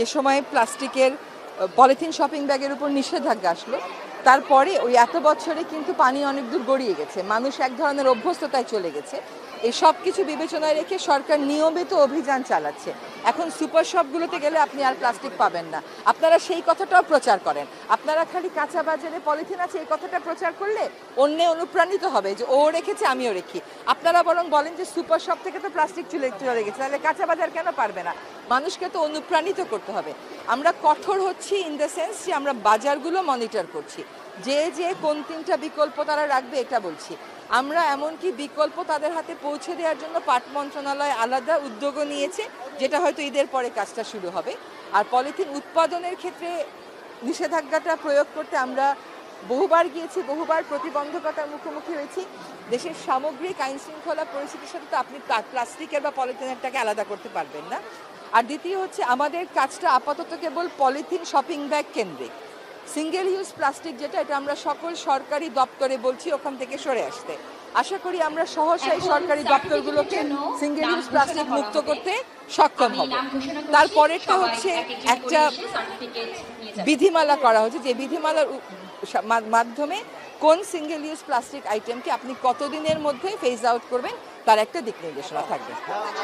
যে সময় প্লাস্টিকের পলিথিন শপিং ব্যাগের উপর নিষেধাজ্ঞা আসলো তারপরে ওই এত বছরে কিন্তু পানি অনেক দূর গড়িয়ে গেছে, মানুষ এক ধরনের অভ্যস্ততায় চলে গেছে। এই সব কিছু বিবেচনায় রেখে সরকার নিয়মিত অভিযান চালাচ্ছে। এখন সুপার শপগুলোতে গেলে আপনি আর প্লাস্টিক পাবেন না, আপনারা সেই কথাটাও প্রচার করেন। আপনারা খালি কাঁচা বাজারে পলিথিন আছে এই কথাটা প্রচার করলে অন্যে অনুপ্রাণিত হবে যে ও রেখেছে আমিও রেখি। আপনারা বরং বলেন যে সুপার শপ থেকে তো প্লাস্টিক চলে গেছে, তাহলে কাঁচা বাজার কেন পারবে না? মানুষকে তো অনুপ্রাণিত করতে হবে। আমরা কঠোর হচ্ছি ইন দ্য সেন্স যে আমরা বাজারগুলো মনিটর করছি, যে কোন তিনটা বিকল্প তারা রাখবে এটা বলছি। আমরা এমনকি বিকল্প তাদের হাতে পৌঁছে দেওয়ার জন্য পাট মন্ত্রণালয় আলাদা উদ্যোগও নিয়েছে, যেটা হয়তো ঈদের পরে কাজটা শুরু হবে। আর পলিথিন উৎপাদনের ক্ষেত্রে নিষেধাজ্ঞাটা প্রয়োগ করতে আমরা বহুবার গিয়েছি, বহুবার প্রতিবন্ধকতার মুখোমুখি হয়েছি। দেশের সামগ্রিক আইন শৃঙ্খলা পরিস্থিতির সাথে তো আপনি প্লাস্টিকের বা পলিথিনেরটাকে আলাদা করতে পারবেন না। আর দ্বিতীয় হচ্ছে আমাদের কাজটা আপাতত কেবল পলিথিন শপিং ব্যাগ কেন্দ্রিক। সিঙ্গেল ইউজ প্লাস্টিক যেটা, এটা আমরা সকল সরকারি দপ্তরে বলছি ওখান থেকে সরে আসতে। আশা করি আমরা সহসাই সরকারি দপ্তরগুলোকে সিঙ্গেল ইউজ প্লাস্টিক মুক্ত করতে সক্ষম হব। তারপরেরটা হচ্ছে একটা বিধিমালা করা হচ্ছে, যে বিধিমালার মাধ্যমে কোন সিঙ্গেল ইউজ প্লাস্টিক আইটেমকে আপনি কতদিনের মধ্যে ফেজ আউট করবেন তার একটা দিক নির্দেশনা থাকবে।